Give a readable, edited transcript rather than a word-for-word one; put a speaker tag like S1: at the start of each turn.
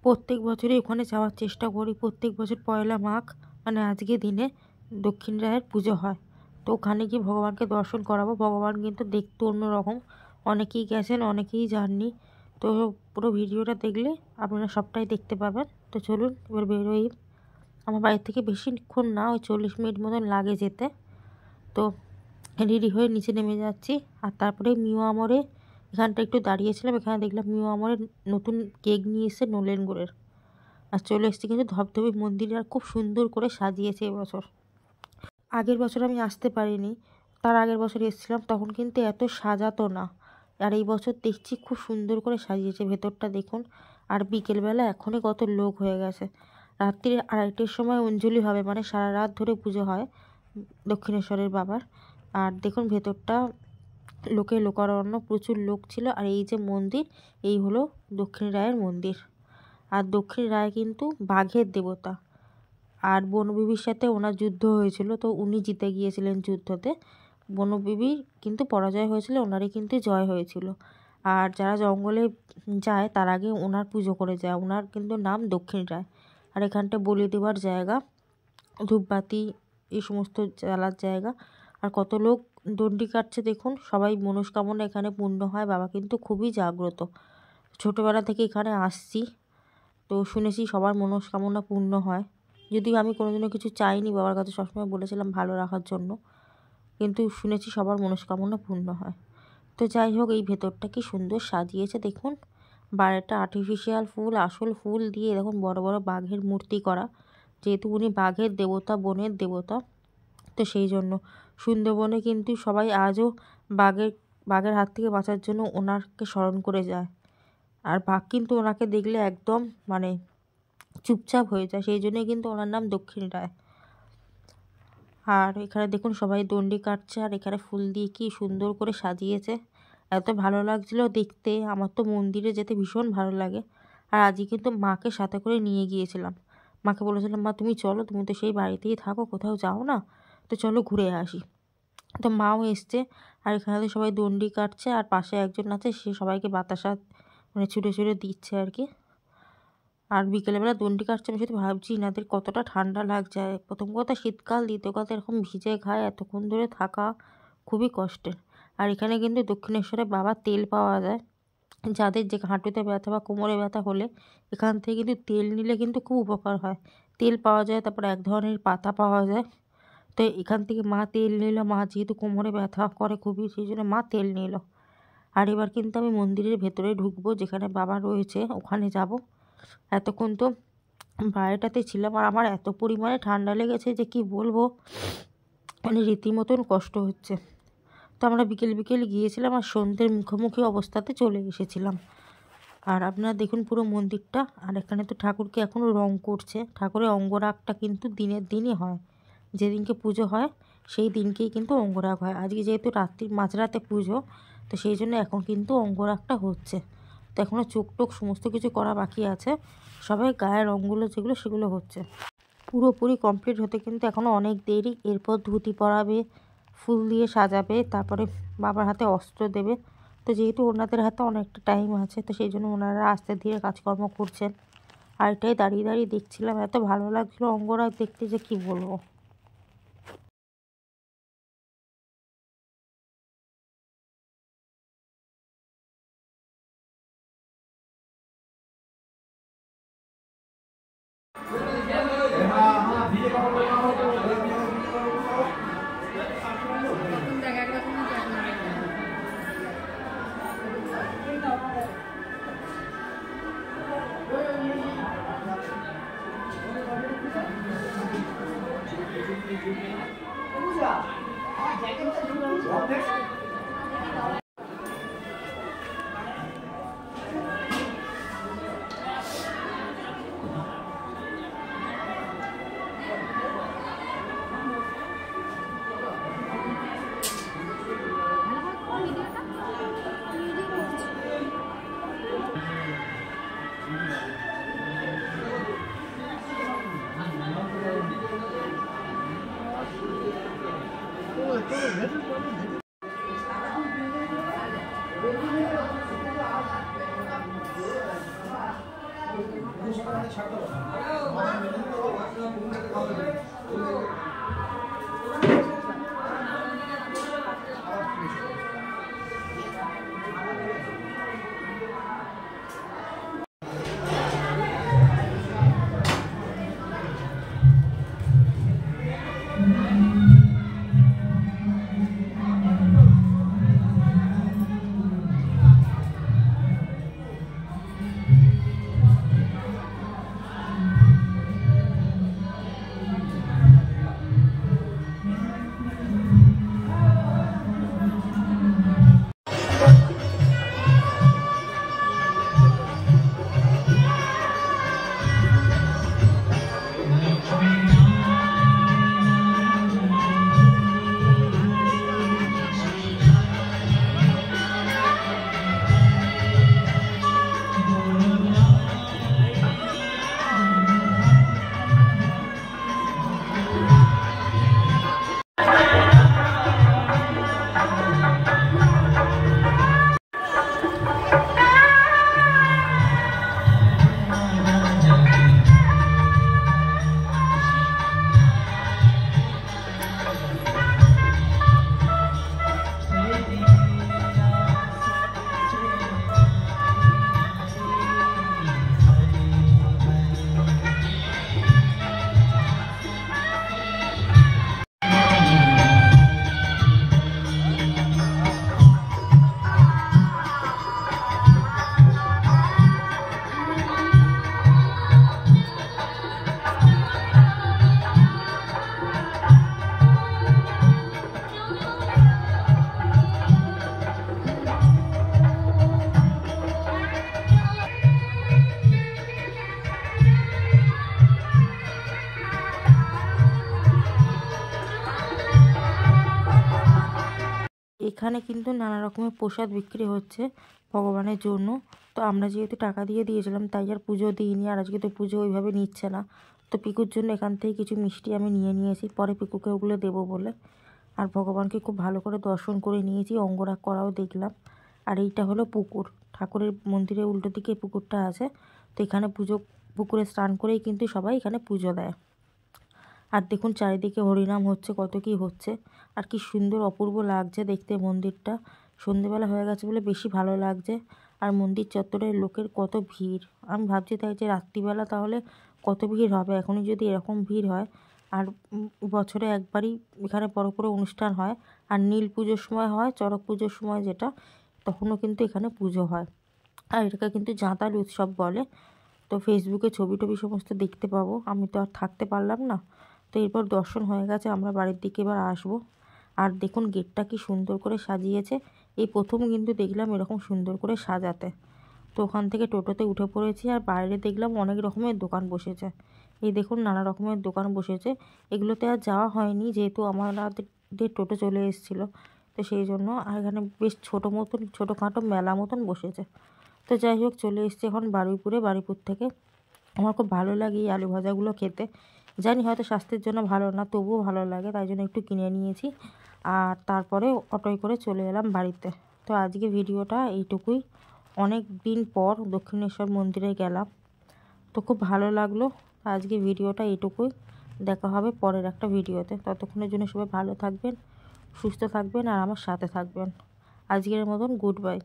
S1: প্রত্যেক বছরই ওখানে যাওয়ার চেষ্টা করি। প্রত্যেক বছর পয়লা মাঘ মানে আজকে দিনে দক্ষিণ রায়ের পুজো হয়। তো ওখানে গিয়ে ভগবানকে দর্শন করাবো। ভগবান কিন্তু দেখতে অন্যরকম, অনেকেই গেছেন অনেকেই যাননি। তো পুরো ভিডিওটা দেখলে আপনারা সবটাই দেখতে পাবেন। তো চলুন এবার বেরোই। আমার বাড়ি থেকে বেশিক্ষণ না, ওই 40 মিনিট মতন লাগে যেতে। তো রেডি হয়ে নিচে নেমে যাচ্ছি। আর তারপরে মিও আমরে এখানটা একটু দাঁড়িয়েছিলাম, এখানে দেখলাম মিও আমরে নতুন কেক নিয়ে এসেছে নলেন গুড়ের। আর চলে এসেছি কিন্তু ধবধবে মন্দির, আর খুব সুন্দর করে সাজিয়েছে এবছর। আগের বছর আমি আসতে পারিনি, তার আগের বছর এসেছিলাম, তখন কিন্তু এত সাজাতো না। আর এই বছর দেখছি খুব সুন্দর করে সাজিয়েছে, ভেতরটা দেখুন। আর বিকেলবেলা এখনই কত লোক হয়ে গেছে। রাত্রি 2:30টার সময় অঞ্জলি হবে, মানে সারা রাত ধরে পুজো হয় দক্ষিণেশ্বরের বাবার। আর দেখুন ভেতরটা লোকে লোকারণ্য, প্রচুর লোক ছিল। আর এই যে মন্দির, এই হলো দক্ষিণ রায়ের মন্দির। আর দক্ষিণ রায় কিন্তু বাঘের দেবতা। আর বনবিবির সাথে ওনার যুদ্ধ হয়েছিল, তো উনি জিতে গিয়েছিলেন যুদ্ধতে। বনবিবির কিন্তু পরাজয় হয়েছিল, ওনারই কিন্তু জয় হয়েছিল। আর যারা জঙ্গলে যায় তার আগে ওনার পুজো করে যায়। ওনার কিন্তু নাম দক্ষিণ রায়। আর এখানটা বলি দেওয়ার জায়গা, ধূপবাতি এই সমস্ত জ্বালার জায়গা। আর কত লোক দণ্ডি কাটছে দেখুন, সবাই মনস্কামনা এখানে পূর্ণ হয়। বাবা কিন্তু খুবই জাগ্রত, ছোটোবেলা থেকে এখানে আসছি, তো শুনেছি সবার মনস্কামনা পূর্ণ হয়। যদিও আমি কোনোদিনও কিছু চাইনি, বাবার কাছে সবসময় বলেছিলাম ভালো রাখার জন্য, কিন্তু শুনেছি সবার মনস্কামনা পূর্ণ হয়। তো যাই হোক, এই ভেতরটা কি সুন্দর সাজিয়েছে দেখুন। বাইরেটা আর্টিফিশিয়াল ফুল, আসল ফুল দিয়ে দেখুন বড় বড় বাঘের মূর্তি করা। যেহেতু উনি বাঘের দেবতা, বনের দেবতা, তো সেই জন্য সুন্দরবনে কিন্তু সবাই আজও বাঘের হাত থেকে বাঁচার জন্য ওনাকে স্মরণ করে যায়। আর বাঘ কিন্তু ওনাকে দেখলে একদম মানে চুপচাপ হয়ে যায়, সেই জন্যই কিন্তু ওনার নাম দক্ষিণ রায়। আর এখানে দেখুন সবাই দণ্ডি কাটছে, আর এখানে ফুল দিয়ে কি সুন্দর করে সাজিয়েছে, এত ভালো লাগছিল দেখতে। আমার তো মন্দিরে যেতে ভীষণ ভালো লাগে। আর আজকে কিন্তু মাকে সাথে করে নিয়ে গিয়েছিলাম। মাকে বলেছিলাম, মা তুমি চলো, তুমি তো সেই বাড়িতেই থাকো, কোথাও যাও না, তো চলো ঘুরে আসি। তো মাও এসছে। আর এখানে তো সবাই দণ্ডি কাটছে, আর পাশে একজন আছে, সে সবাইকে বাতাসা মানে ছুঁড়ে ছুঁড়ে দিচ্ছে আর কি। আর বিকেলবেলা দণ্ডি কাটছে, আমি শুধু ভাবছি এনাদের কতটা ঠান্ডা লাগছে। প্রথম কথা শীতকাল, দ্বিতীয় কথা এরকম ভিজে গায়ে এতক্ষণ ধরে থাকা খুবই কষ্টের। আর এখানে কিন্তু দক্ষিণেশ্বরে বাবার তেল পাওয়া যায়। যাদের যে হাঁটুতে ব্যথা বা কোমরে ব্যথা হলে এখান থেকে কিন্তু তেল নিলে কিন্তু খুব উপকার হয়। তেল পাওয়া যায়, তারপর এক ধরনের পাতা পাওয়া যায়। তো এখান থেকে মা তেল নিল, মা যেহেতু কোমরে ব্যথা করে খুবই, সেই জন্য মা তেল নিল। আর এবার কিন্তু আমি মন্দিরের ভেতরে ঢুকবো, যেখানে বাবা রয়েছে ওখানে যাব। এতক্ষণ তো বাইরেটাতে ছিলাম, আর আমার এত পরিমাণে ঠান্ডা লেগেছে যে কি বলবো, মানে রীতিমতন কষ্ট হচ্ছে। তো আমরা বিকেল বিকেল গিয়েছিলাম, আর সন্ধ্যের মুখোমুখি অবস্থাতে চলে এসেছিলাম। আর আপনারা দেখুন পুরো মন্দিরটা। আর এখানে তো ঠাকুরকে এখনও রং করছে। ঠাকুরের অঙ্গরাগটা কিন্তু দিনের দিনই হয়, যেদিনকে পুজো হয় সেই দিনকেই কিন্তু অঙ্গরাগ হয়। আজকে যেহেতু মাঝরাতে পুজো, তো সেই জন্য এখন কিন্তু অঙ্গরাগটা হচ্ছে। তো এখনও চোখ টোক সমস্ত কিছু করা বাকি আছে, সবাই গায়ের রঙগুলো যেগুলো সেগুলো হচ্ছে। পুরোপুরি কমপ্লিট হতে কিন্তু এখনও অনেক দেরি। এরপর ধুতি পরাবে, ফুল দিয়ে সাজাবে, তারপরে বাবার হাতে অস্ত্র দেবে। তো যেহেতু ওনাদের হাতে অনেকটা টাইম আছে, তো সেই জন্য ওনারা আস্তে ধীরে কাজকর্ম করছেন। আর এটাই দাঁড়িয়ে দাঁড়িয়ে দেখছিলাম, এত ভালো লাগছিলো অঙ্গরাগ দেখতে যে কি বলবো। এখানে কিন্তু নানা রকমের প্রসাদ বিক্রি হচ্ছে ভগবানের জন্য। তো আমরা যেহেতু টাকা দিয়ে দিয়েছিলাম তাই আর পুজো দিইনি, আর আজকে তো পুজো ওইভাবে নিচ্ছে না। তো পিকুর জন্য এখান থেকে কিছু মিষ্টি আমি নিয়ে নিয়েছি, পরে পিকুকে ওগুলো দেবো বলে। আর ভগবানকে খুব ভালো করে দর্শন করে নিয়েছি, অঙ্গরাগ করাও দেখলাম। আর এইটা হলো পুকুর, ঠাকুরের মন্দিরের উল্টো দিকে পুকুরটা আছে। তো এখানে পুকুরে স্নান করেই কিন্তু সবাই এখানে পুজো দেয়। আর দেখুন চারিদিকে হরিনাম হচ্ছে, কত কি হচ্ছে, আর কি সুন্দর অপূর্ব লাগছে দেখতে মন্দিরটা। সন্ধেবেলা হয়ে গেছে বলে বেশি ভালো লাগছে। আর মন্দির চত্বরে লোকের কত ভিড়, আমি ভাবছি তাই যে রাত্রিবেলা তাহলে কত ভিড় হবে। এখনই যদি এরকম ভিড় হয়, আর বছরে একবারই এখানে বড় করে অনুষ্ঠান হয়। আর নীল পুজোর সময় হয়, চড়ক পুজোর সময় যেটা, তখনও কিন্তু এখানে পুজো হয়। আর এটাকে কিন্তু জাঁতাল উৎসব বলে। তো ফেসবুকে ছবি টবি সমস্ত দেখতে পাবো, আমি তো আর থাকতে পারলাম না। তো এরপর দর্শন হয়ে গেছে, আমরা বাড়ির দিকে এবার আসবো। আর দেখুন গেটটা কি সুন্দর করে সাজিয়েছে, এই প্রথম কিন্তু দেখলাম এরকম সুন্দর করে সাজাতে। তো ওখান থেকে টোটোতে উঠে পড়েছি, আর বাইরে দেখলাম অনেক রকমের দোকান বসেছে। এই দেখুন নানা রকমের দোকান বসেছে। এগুলোতে আর যাওয়া হয়নি যেহেতু আমাদের টোটো চলে এসেছিলো। তো সেই জন্য আর এখানে বেশ ছোটোখাটো মেলা মতন বসেছে। তো যাই হোক চলে এসেছি এখন বারুইপুরে। বারুইপুর থেকে আমার খুব ভালো লাগে এই আলু ভাজাগুলো খেতে। জানি হয়তো স্বাস্থ্যের জন্য ভালো না, তবুও ভালো লাগে, তাই জন্য একটু কিনে নিয়েছি। আর তারপরে অটোয় করে চলে এলাম বাড়িতে। তো আজকে ভিডিওটা এইটুকুই। অনেক দিন পর দক্ষিণেশ্বর মন্দিরে গেলাম, তো খুব ভালো লাগলো। আজকে ভিডিওটা এইটুকুই, দেখা হবে পরের একটা ভিডিওতে। ততক্ষণের জন্য সবাই ভালো থাকবেন, সুস্থ থাকবেন, আর আমার সাথে থাকবেন। আজকের মতন গুড বাই।